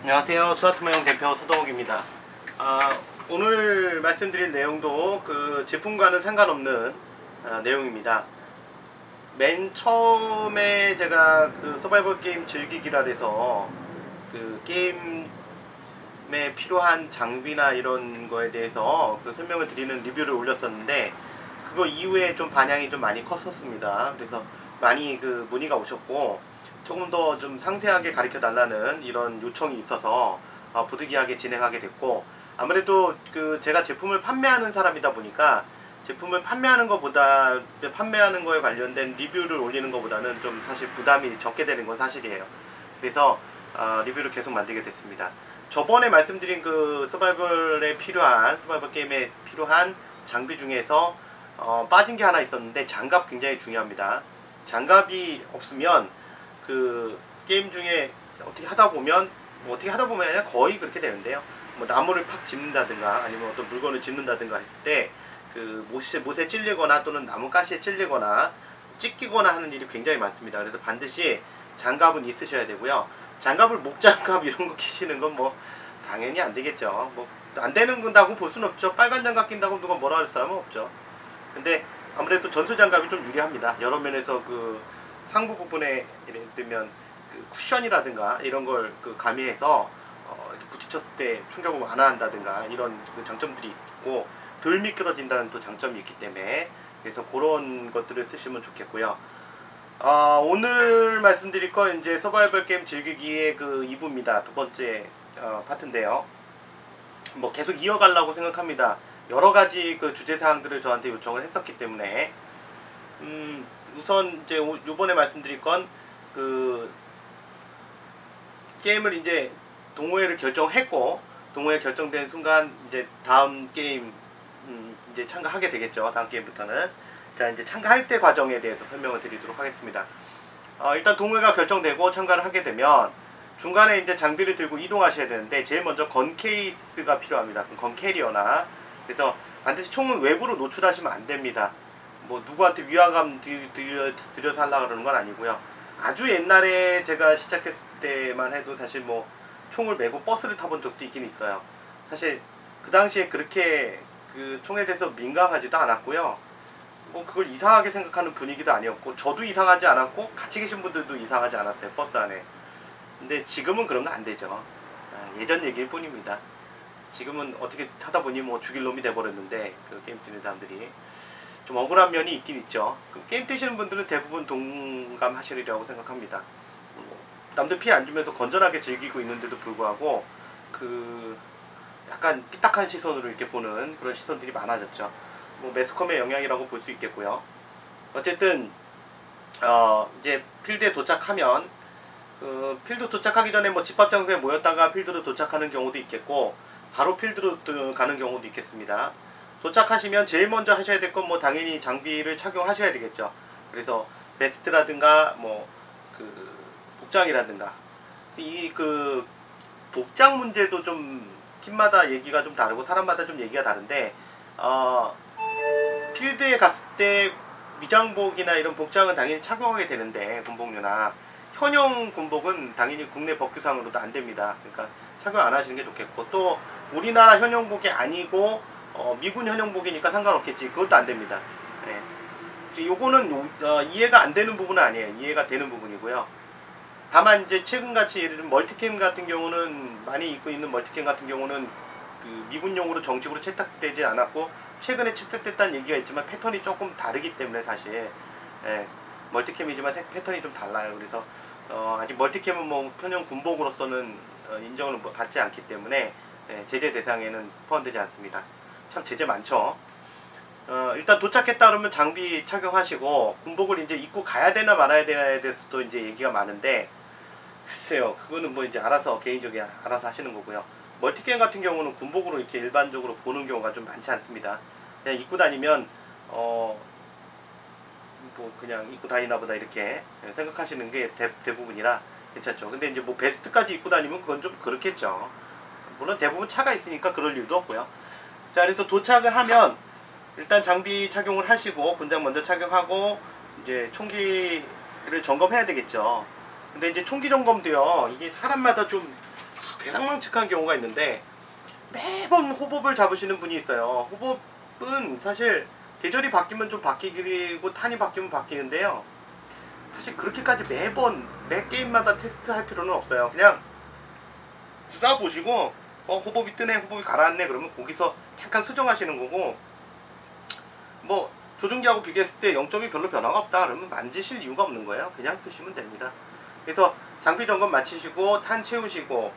안녕하세요. 스마트모형 대표 서동욱입니다. 오늘 말씀드릴 내용도 그 제품과는 상관없는 내용입니다. 맨 처음에 제가 그 서바이벌 게임 즐기기라 해서 그 게임에 필요한 장비나 이런 거에 대해서 그 설명을 드리는 리뷰를 올렸었는데, 그거 이후에 좀 반향이 좀 많이 컸었습니다. 그래서 많이 그 문의가 오셨고, 조금 더 좀 상세하게 가르쳐 달라는 이런 요청이 있어서 부득이하게 진행하게 됐고, 아무래도 그 제가 제품을 판매하는 사람이다 보니까 제품을 판매하는 것보다 판매하는 거에 관련된 리뷰를 올리는 것보다는 좀 사실 부담이 적게 되는 건 사실이에요. 그래서 리뷰를 계속 만들게 됐습니다. 저번에 말씀드린 그 서바이벌 게임에 필요한 장비 중에서 빠진 게 하나 있었는데, 장갑 굉장히 중요합니다. 장갑이 없으면 그 게임 중에 어떻게 하다 보면 아니라 거의 그렇게 되는데요. 뭐 나무를 팍 짚는다든가 아니면 어떤 물건을 짚는다든가 했을 때 그 못에 찔리거나 또는 나무 가시에 찔리거나 찢기거나 하는 일이 굉장히 많습니다. 그래서 반드시 장갑은 있으셔야 되고요. 장갑을 목장갑 이런 거 끼시는 건 뭐 당연히 안 되겠죠. 뭐 안 되는 건다고 볼 수는 없죠. 빨간 장갑 낀다고 누가 뭐라 할 사람은 없죠. 근데 아무래도 전술 장갑이 좀 유리합니다. 여러 면에서 그 상부 부분에 예를 들면 그 쿠션이라든가 이런 걸 그 가미해서 이렇게 부딪혔을 때 충격을 완화한다든가 이런 그 장점들이 있고, 덜 미끄러진다는 또 장점이 있기 때문에, 그래서 그런 것들을 쓰시면 좋겠고요. 오늘 말씀드릴 건 이제 서바이벌 게임 즐기기의 그 2부입니다. 두 번째 파트인데요. 뭐 계속 이어가려고 생각합니다. 여러 가지 그 주제 사항들을 저한테 요청을 했었기 때문에, 우선 이제 요번에 말씀드릴 건 그 게임을 이제 동호회를 결정했고, 동호회 결정된 순간 이제 다음 게임 이제 참가하게 되겠죠. 다음 게임부터는. 자, 이제 참가할 때 과정에 대해서 설명을 드리도록 하겠습니다. 일단 동호회가 결정되고 참가를 하게 되면 중간에 이제 장비를 들고 이동하셔야 되는데, 제일 먼저 건 케이스가 필요합니다. 건 캐리어나. 그래서 반드시 총은 외부로 노출하시면 안 됩니다. 뭐 누구한테 위화감 들여서 하려고 그러는 건 아니고요. 아주 옛날에 제가 시작했을 때만 해도 사실 뭐 총을 메고 버스를 타본 적도 있긴 있어요. 사실 그 당시에 그렇게 그 총에 대해서 민감하지도 않았고요. 뭐 그걸 이상하게 생각하는 분위기도 아니었고, 저도 이상하지 않았고 같이 계신 분들도 이상하지 않았어요, 버스 안에. 근데 지금은 그런 거 안 되죠. 예전 얘기일 뿐입니다. 지금은 어떻게 하다 보니 뭐 죽일 놈이 돼버렸는데, 그 게임 뛰는 사람들이 좀 억울한 면이 있긴 있죠. 그 게임 뛰시는 분들은 대부분 동감하시리라고 생각합니다. 남들 피해 안 주면서 건전하게 즐기고 있는데도 불구하고 그 약간 삐딱한 시선으로 이렇게 보는 그런 시선들이 많아졌죠. 뭐 매스컴의 영향이라고 볼 수 있겠고요. 어쨌든 이제 필드에 도착하면 그 필드 도착하기 전에 뭐 집합 장소에 모였다가 필드로 도착하는 경우도 있겠고, 바로 필드로 가는 경우도 있겠습니다. 도착하시면 제일 먼저 하셔야 될 건 뭐 당연히 장비를 착용하셔야 되겠죠. 그래서 베스트라든가 뭐 그 복장이라든가, 이 그 복장 문제도 좀 팀마다 얘기가 좀 다르고 사람마다 좀 얘기가 다른데, 필드에 갔을 때 위장복이나 이런 복장은 당연히 착용하게 되는데, 군복류나 현용 군복은 당연히 국내 법규상으로도 안 됩니다. 그러니까 착용 안 하시는 게 좋겠고, 또 우리나라 현용복이 아니고 미군 현용복이니까 상관없겠지, 그것도 안 됩니다. 네. 요거는 이해가 안 되는 부분은 아니에요. 이해가 되는 부분이고요. 다만 이제 최근같이 예를 들면 멀티캠 같은 경우는, 많이 입고 있는 멀티캠 같은 경우는 그 미군용으로 정식으로 채택되지 않았고 최근에 채택됐다는 얘기가 있지만 패턴이 조금 다르기 때문에 사실 멀티캠이지만 패턴이 좀 달라요. 그래서 아직 멀티캠은 뭐 현역 군복으로서는 인정을 받지 않기 때문에 제재 대상에는 포함되지 않습니다. 참 제재 많죠. 일단 도착했다 그러면 장비 착용하시고 군복을 이제 입고 가야 되나 말아야 되나에 대해서도 이제 얘기가 많은데, 글쎄요, 그거는 뭐 이제 알아서 개인적으로 알아서 하시는 거고요. 멀티게임 같은 경우는 군복으로 이렇게 일반적으로 보는 경우가 좀 많지 않습니다. 그냥 입고 다니면 뭐 그냥 입고 다니나 보다 이렇게 생각하시는 게 대부분이라 괜찮죠. 근데 이제 뭐 베스트까지 입고 다니면 그건 좀 그렇겠죠. 물론 대부분 차가 있으니까 그럴 일도 없고요. 자, 그래서 도착을 하면 일단 장비 착용을 하시고, 군장 먼저 착용하고 이제 총기를 점검해야 되겠죠. 근데 이제 총기 점검도요, 이게 사람마다 좀 괴상망측한 경우가 있는데 매번 호법을 잡으시는 분이 있어요. 호법은 사실 계절이 바뀌면 좀 바뀌고 탄이 바뀌면 바뀌는데요. 사실 그렇게까지 매번 매 게임마다 테스트할 필요는 없어요. 그냥 쏴보시고 호법이 뜨네, 호법이 가라앉네 그러면 거기서 잠깐 수정하시는 거고, 뭐 조준기하고 비교했을 때 0점이 별로 변화가 없다 그러면 만지실 이유가 없는 거예요. 그냥 쓰시면 됩니다. 그래서 장비 점검 마치시고 탄 채우시고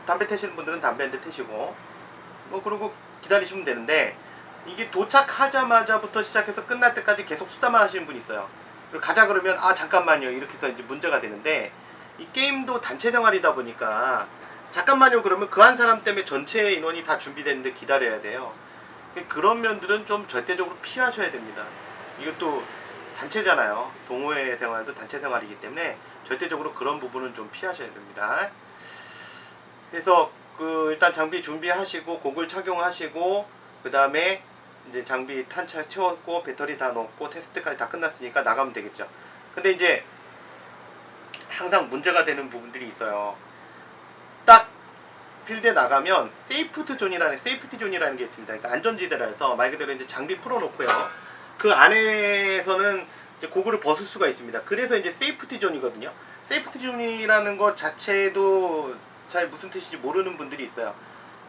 담배 태시는 분들은 담배 한 대 태시고 뭐 그러고 기다리시면 되는데, 이게 도착하자마자부터 시작해서 끝날 때까지 계속 수다만 하시는 분이 있어요. 그리고 가자 그러면 잠깐만요 이렇게 해서 이제 문제가 되는데, 이 게임도 단체 생활이다 보니까 잠깐만요 그러면 그 한 사람 때문에 전체 인원이 다 준비됐는데 기다려야 돼요. 그런 면들은 좀 절대적으로 피하셔야 됩니다. 이것도 단체잖아요. 동호회 생활도 단체 생활이기 때문에 절대적으로 그런 부분은 좀 피하셔야 됩니다. 그래서 일단 장비 준비하시고 고글 착용하시고 그 다음에 이제 장비 탄차 채웠고 배터리 다 넣고 테스트까지 다 끝났으니까 나가면 되겠죠. 근데 이제 항상 문제가 되는 부분들이 있어요. 딱 필드에 나가면 세이프티 존이라는 게 있습니다. 그러니까 안전지대라서 말 그대로 이제 장비 풀어놓고요. 그 안에서는 이제 고글을 벗을 수가 있습니다. 그래서 이제 세이프티 존이거든요. 세이프티 존이라는 것 자체도 잘 무슨 뜻인지 모르는 분들이 있어요.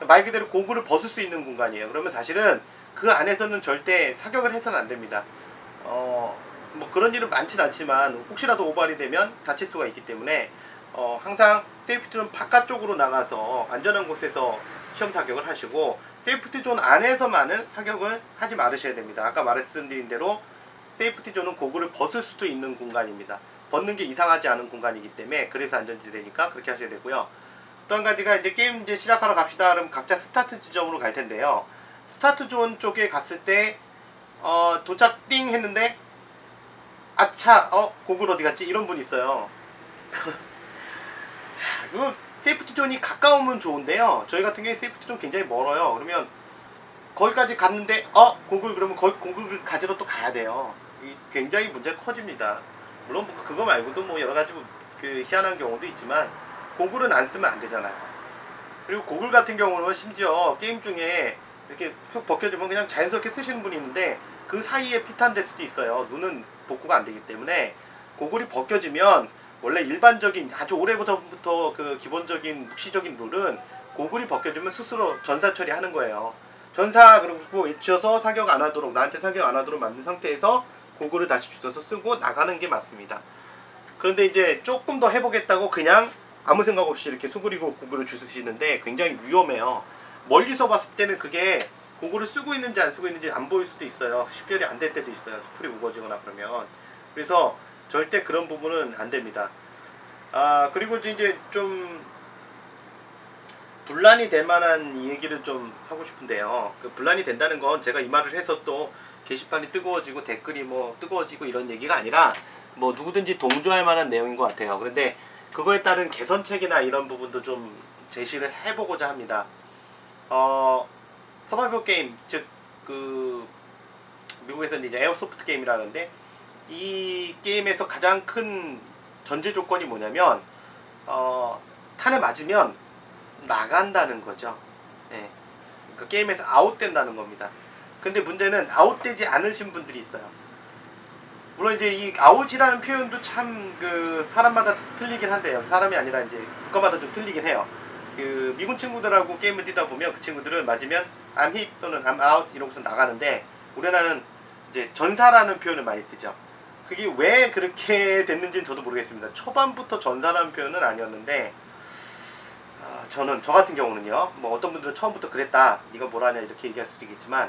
말 그대로 고글을 벗을 수 있는 공간이에요. 그러면 사실은 그 안에서는 절대 사격을 해서는 안 됩니다. 뭐 그런 일은 많진 않지만 혹시라도 오발이 되면 다칠 수가 있기 때문에 항상 세이프티 존 바깥쪽으로 나가서 안전한 곳에서 시험 사격을 하시고, 세이프티 존 안에서만은 사격을 하지 말으셔야 됩니다. 아까 말씀드린 대로 세이프티 존은 고글을 벗을 수도 있는 공간입니다. 벗는 게 이상하지 않은 공간이기 때문에, 그래서 안전지대니까 그렇게 하셔야 되고요. 또 한 가지가 이제 게임 이제 시작하러 갑시다. 그럼 각자 스타트 지점으로 갈 텐데요. 스타트 존 쪽에 갔을 때 도착 띵 했는데 아차 고글 어디 갔지? 이런 분이 있어요. 그 세이프티 존이 가까우면 좋은데요. 저희 같은 경우에 세이프티 존 굉장히 멀어요. 그러면 거기까지 갔는데 고글, 그러면 고글 가지러 또 가야 돼요. 굉장히 문제가 커집니다. 물론 그거 말고도 뭐 여러 가지 그 희한한 경우도 있지만 고글은 안 쓰면 안 되잖아요. 그리고 고글 같은 경우는 심지어 게임 중에 이렇게 푹 벗겨지면 그냥 자연스럽게 쓰시는 분이 있는데 그 사이에 피탄될 수도 있어요. 눈은 복구가 안 되기 때문에 고글이 벗겨지면, 원래 일반적인 아주 오래부터 그 기본적인 묵시적인 룰은 고글이 벗겨지면 스스로 전사 처리하는 거예요. 전사 그러고 외쳐서 사격 안 하도록, 나한테 사격 안 하도록 만든 상태에서 고글을 다시 주워서 쓰고 나가는 게 맞습니다. 그런데 이제 조금 더 해보겠다고 그냥 아무 생각 없이 이렇게 수그리고 고글을 주시는데 굉장히 위험해요. 멀리서 봤을 때는 그게 고글을 쓰고 있는지 안 쓰고 있는지 안 보일 수도 있어요. 식별이 안 될 때도 있어요. 수풀이 우거지거나 그러면. 그래서 절대 그런 부분은 안 됩니다. 그리고 이제 좀 분란이 될 만한 이 얘기를 좀 하고 싶은데요. 그 분란이 된다는 건 제가 이 말을 해서 또 게시판이 뜨거워지고 댓글이 뭐 뜨거워지고 이런 얘기가 아니라 뭐 누구든지 동조할 만한 내용인 것 같아요. 그런데 그거에 따른 개선책이나 이런 부분도 좀 제시를 해보고자 합니다. 서바이벌 게임, 즉 그 미국에서는 이제 에어소프트 게임이라는데, 이 게임에서 가장 큰 전제 조건이 뭐냐면 탄에 맞으면 나간다는 거죠. 네. 그러니까 게임에서 아웃된다는 겁니다. 근데 문제는 아웃되지 않으신 분들이 있어요. 물론 이제 이 아웃이라는 표현도 참 그 사람마다 틀리긴 한데요. 사람이 아니라 이제 국가마다 좀 틀리긴 해요. 그 미군 친구들하고 게임을 뛰다 보면 그 친구들은 맞으면 I'm hit 또는 I'm out 이러고서 나가는데, 우리나라는 이제 전사라는 표현을 많이 쓰죠. 그게 왜 그렇게 됐는지는 저도 모르겠습니다. 초반부터 전사라는 표현은 아니었는데, 저 같은 경우는요, 뭐 어떤 분들은 처음부터 그랬다, 네가 뭘 하냐 이렇게 얘기할 수도 있겠지만,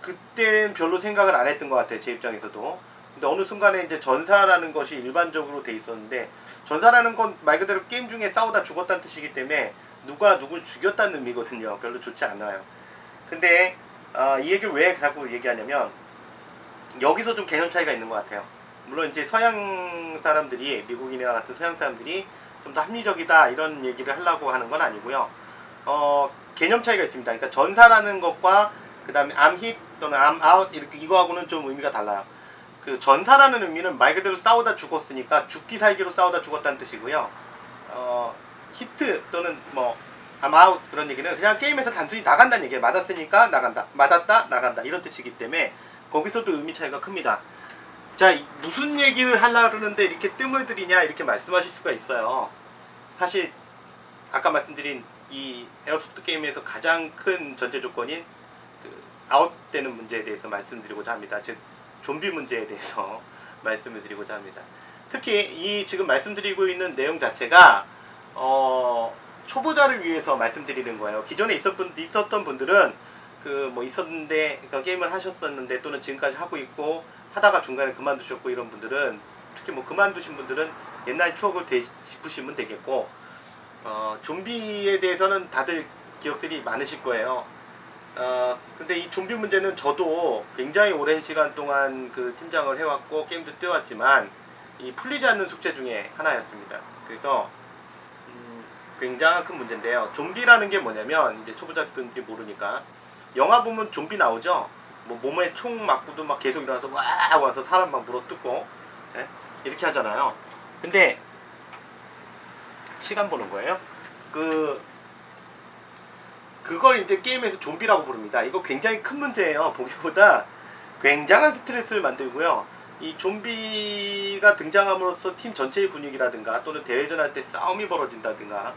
그땐 별로 생각을 안 했던 것 같아요, 제 입장에서도. 근데 어느 순간에 이제 전사라는 것이 일반적으로 돼 있었는데, 전사라는 건 말 그대로 게임 중에 싸우다 죽었다는 뜻이기 때문에 누가 누굴 죽였다는 의미거든요. 별로 좋지 않아요. 근데 이 얘기를 왜 자꾸 얘기하냐면, 여기서 좀 개념 차이가 있는 것 같아요. 물론 이제 서양 사람들이, 미국인이나 같은 서양 사람들이 좀 더 합리적이다 이런 얘기를 하려고 하는 건 아니고요. 개념 차이가 있습니다. 그러니까 전사라는 것과 그 다음에 I'm hit 또는 I'm out 이렇게 이거하고는 좀 의미가 달라요. 그 전사라는 의미는 말 그대로 싸우다 죽었으니까 죽기 살기로 싸우다 죽었다는 뜻이고요. 히트 또는 뭐 아마웃 그런 얘기는 그냥 게임에서 단순히 나간다는 얘기예요. 맞았으니까 나간다, 맞았다 나간다 이런 뜻이기 때문에 거기서도 의미 차이가 큽니다. 자, 무슨 얘기를 하려고 그러는데 이렇게 뜸을 들이냐 이렇게 말씀하실 수가 있어요. 사실 아까 말씀드린 이 에어소프트 게임에서 가장 큰 전제 조건인 그 아웃되는 문제에 대해서 말씀드리고자 합니다. 즉 좀비 문제에 대해서 말씀을 드리고자 합니다. 특히 이 지금 말씀드리고 있는 내용 자체가 초보자를 위해서 말씀드리는 거예요. 기존에 있었던 분들은 그 뭐 있었는데 그러니까 게임을 하셨었는데 또는 지금까지 하고 있고 하다가 중간에 그만두셨고 이런 분들은 특히 뭐 그만두신 분들은 옛날 추억을 짚으시면 되겠고 좀비에 대해서는 다들 기억들이 많으실 거예요. 근데 이 좀비 문제는 저도 굉장히 오랜 시간 동안 그 팀장을 해왔고 게임도 뛰어왔지만 이 풀리지 않는 숙제 중에 하나였습니다. 그래서 굉장히 큰 문제인데요. 좀비라는 게 뭐냐면 이제 초보자분들이 모르니까 영화 보면 좀비 나오죠. 뭐 몸에 총 맞고도 막 계속 일어나서 와 와서 사람 막 물어뜯고 네? 이렇게 하잖아요. 근데 시간 보는 거예요. 그걸 이제 게임에서 좀비라고 부릅니다. 이거 굉장히 큰 문제예요. 보기보다 굉장한 스트레스를 만들고요. 이 좀비가 등장함으로써 팀 전체의 분위기라든가 또는 대회전 할 때 싸움이 벌어진다든가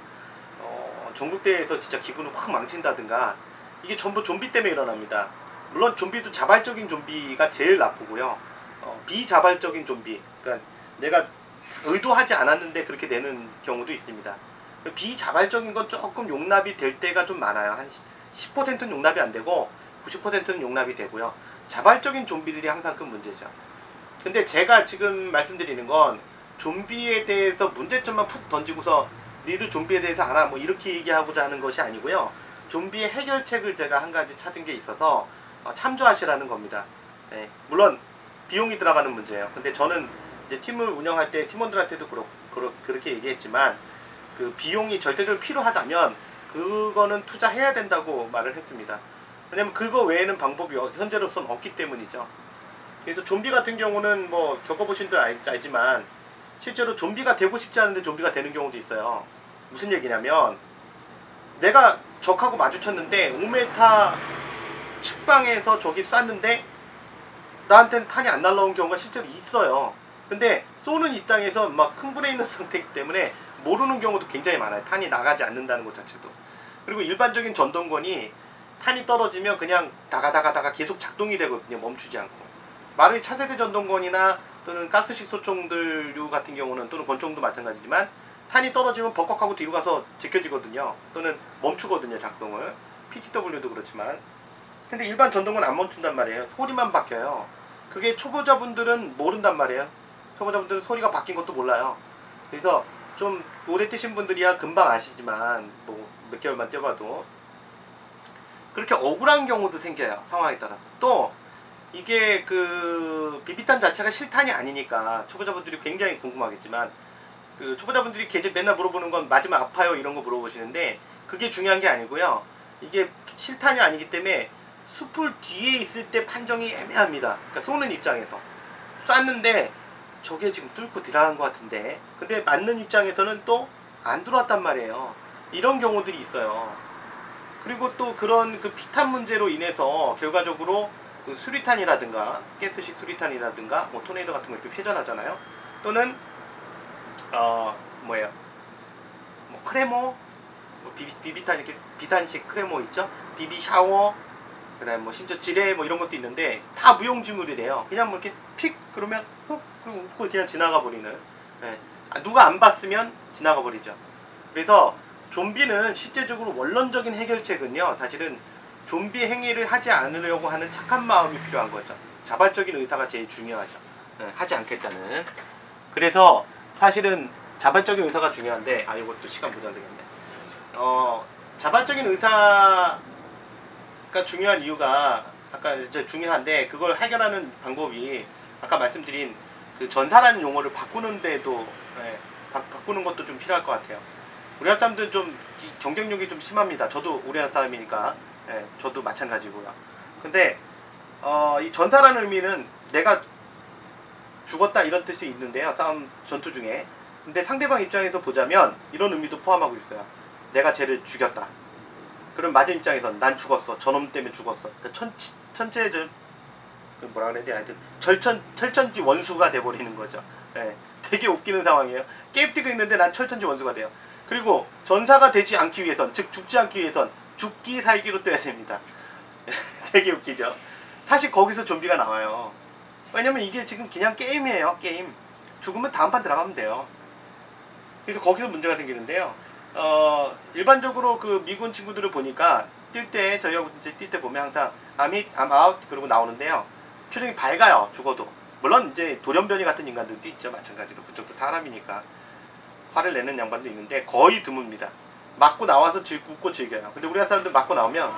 전국대회에서 진짜 기분을 확 망친다든가 이게 전부 좀비 때문에 일어납니다. 물론 좀비도 자발적인 좀비가 제일 나쁘고요. 비자발적인 좀비, 그러니까 내가 의도하지 않았는데 그렇게 되는 경우도 있습니다. 비자발적인 건 조금 용납이 될 때가 좀 많아요. 한 10%는 용납이 안 되고 90%는 용납이 되고요. 자발적인 좀비들이 항상 큰 문제죠. 근데 제가 지금 말씀드리는 건 좀비에 대해서 문제점만 푹 던지고서 니들 좀비에 대해서 알아 뭐 이렇게 얘기하고자 하는 것이 아니고요. 좀비의 해결책을 제가 한 가지 찾은 게 있어서 참조하시라는 겁니다. 네, 물론 비용이 들어가는 문제예요. 근데 저는 이제 팀을 운영할 때 팀원들한테도 그렇게 얘기했지만 그 비용이 절대적으로 필요하다면 그거는 투자해야 된다고 말을 했습니다. 왜냐면 그거 외에는 방법이 현재로서는 없기 때문이죠. 그래서 좀비 같은 경우는 뭐 겪어보신 분 알지만 실제로 좀비가 되고 싶지 않은데 좀비가 되는 경우도 있어요. 무슨 얘기냐면 내가 적하고 마주쳤는데 5m 측방에서 적이 쐈는데 나한테는 탄이 안 날라온 경우가 실제로 있어요. 근데 쏘는 입장에서 막 흥분해 있는 상태이기 때문에 모르는 경우도 굉장히 많아요. 탄이 나가지 않는다는 것 자체도. 그리고 일반적인 전동건이 탄이 떨어지면 그냥 다가다가 계속 작동이 되거든요. 멈추지 않고. 마루이 차세대 전동건이나 또는 가스식 소총들류 같은 경우는 또는 권총도 마찬가지지만 탄이 떨어지면 벅벅하고 뒤로 가서 제껴지거든요. 또는 멈추거든요. 작동을. PTW도 그렇지만. 근데 일반 전동건 안 멈춘단 말이에요. 소리만 바뀌어요. 그게 초보자분들은 모른단 말이에요. 초보자분들은 소리가 바뀐 것도 몰라요. 그래서 좀 오래 뛰신 분들이야 금방 아시지만 뭐 몇 개월만 뛰어봐도 그렇게 억울한 경우도 생겨요. 상황에 따라서. 또 이게 그 비비탄 자체가 실탄이 아니니까 초보자분들이 굉장히 궁금하겠지만 그 초보자분들이 계속 맨날 물어보는 건 맞으면 아파요 이런 거 물어보시는데 그게 중요한 게 아니고요. 이게 실탄이 아니기 때문에 숲을 뒤에 있을 때 판정이 애매합니다. 그러니까 쏘는 입장에서 쐈는데 저게 지금 뚫고 들어간 것 같은데 근데 맞는 입장에서는 또 안 들어왔단 말이에요. 이런 경우들이 있어요. 그리고 또 그런 그 피탄 문제로 인해서 결과적으로 그 수리탄이라든가 가스식 수리탄이라든가 뭐 토네이도 같은 거 이렇게 회전하잖아요. 또는 뭐예요? 뭐 크레모, 뭐 비비탄 이렇게 비산식 크레모 있죠? 비비 샤워, 그다음 뭐 심지어 지뢰 뭐 이런 것도 있는데 다 무용지물이래요. 그냥 뭐 이렇게 픽 그러면 그리고 그냥 지나가 버리는. 네. 누가 안 봤으면 지나가 버리죠. 그래서 좀비는 실제적으로 원론적인 해결책은요. 사실은 좀비 행위를 하지 않으려고 하는 착한 마음이 필요한 거죠. 자발적인 의사가 제일 중요하죠. 네, 하지 않겠다는. 그래서 사실은 자발적인 의사가 중요한데 이것도 시간 모자르겠네. 자발적인 의사가 중요한 이유가 아까 이제 중요한데 그걸 해결하는 방법이 아까 말씀드린 그 전사라는 용어를 바꾸는 데도 바꾸는 것도 좀 필요할 것 같아요. 우리나라 사람들은 좀 경쟁력이 좀 심합니다. 저도 우리나라 사람이니까 저도 마찬가지고요. 근데 이 전사라는 의미는 내가 죽었다 이런 뜻이 있는데요. 싸움 전투 중에. 근데 상대방 입장에서 보자면 이런 의미도 포함하고 있어요. 내가 쟤를 죽였다. 그럼 맞은 입장에서는 난 죽었어. 저놈 때문에 죽었어. 그러니까 천체적 뭐라 그래야 돼? 하여튼 철천지 원수가 돼버리는 거죠. 예, 되게 웃기는 상황이에요. 게임 뛰고 있는데 난 철천지 원수가 돼요. 그리고 전사가 되지 않기 위해선, 즉 죽지 않기 위해선 죽기 살기로 떠야 됩니다. 되게 웃기죠. 사실 거기서 좀비가 나와요. 왜냐면 이게 지금 그냥 게임이에요. 게임. 죽으면 다음 판 들어가면 돼요. 그래서 거기서 문제가 생기는데요. 일반적으로 그 미군 친구들을 보니까 뛸 때 저희하고 이제 뛸 때 보면 항상 I'm hit, I'm out 그러고 나오는데요. 표정이 밝아요. 죽어도. 물론 이제 돌연변이 같은 인간들도 있죠. 마찬가지로 그쪽도 사람이니까 화를 내는 양반도 있는데 거의 드뭅니다. 맞고 나와서 웃고 즐겨요. 근데 우리나라 사람들 맞고 나오면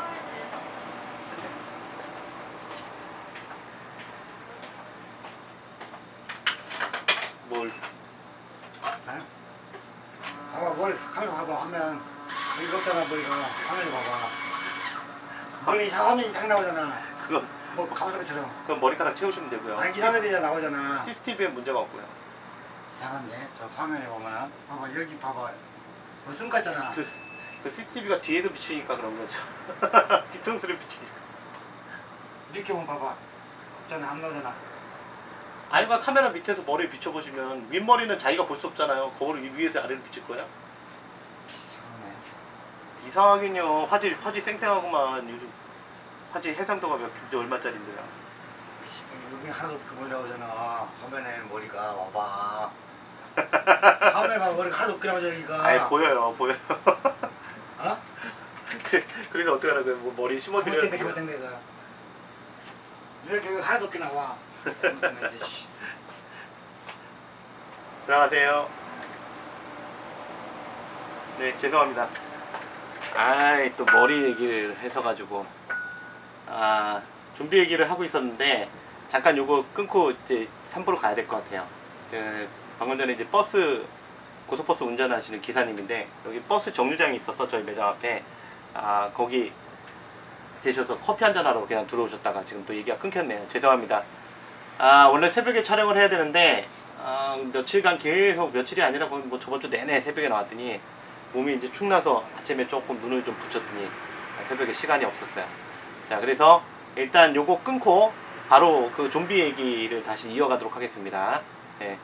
뭘? 봐봐 머리 카메라 봐봐 하면 여기 없잖아 머리가 화면을 봐봐 머리 화면이 딱 나오잖아 그거 뭐 가마솥처럼 그럼 머리카락 채우시면 되고요. 아니 이상하게 나오잖아 CCTV에 문제가 없고요. 이상한데 저 화면에 보면은 봐봐 여기 봐봐 무슨 같잖아 그 CCTV가 뒤에서 비추니까 그런 거죠. 뒤통수를 비추니까. 이렇게 보면 봐봐 없잖아 안 나오잖아 아니면 카메라 밑에서 머리 비춰보시면 윗머리는 자기가 볼 수 없잖아요. 거울을 위에서 아래로 비칠 거야? 이상하네 이상하긴요. 화질 쌩쌩하구만. 요즘 화질 해상도가 얼마짜린데요? 여기 하나도 없게 머리 나오잖아 화면에 머리가 봐봐 화면에 봐봐 머리가 하나도 없게 나오잖아 여기가 아이 보여요. 어? 그래서 어떡하라고요? 뭐 머리 심어드려야 잘못된 거 이거 이렇게 여기 하나도 없게 나와 잘못된 거지 씨. 들어가세요. 네, 죄송합니다. 아이, 또 머리 얘기를 해서 가지고. 좀비 얘기를 하고 있었는데, 잠깐 요거 끊고 이제 3부로 가야 될 것 같아요. 방금 전에 이제 고속버스 운전하시는 기사님인데, 여기 버스 정류장이 있어서 저희 매장 앞에, 거기 계셔서 커피 한잔 하러 그냥 들어오셨다가 지금 또 얘기가 끊겼네요. 죄송합니다. 원래 새벽에 촬영을 해야 되는데, 며칠간 계속 며칠이 아니라 뭐 저번 주 내내 새벽에 나왔더니 몸이 이제 축나서 아침에 조금 눈을 좀 붙였더니 새벽에 시간이 없었어요. 자, 그래서 일단 요거 끊고 바로 그 좀비 얘기를 다시 이어가도록 하겠습니다. 네.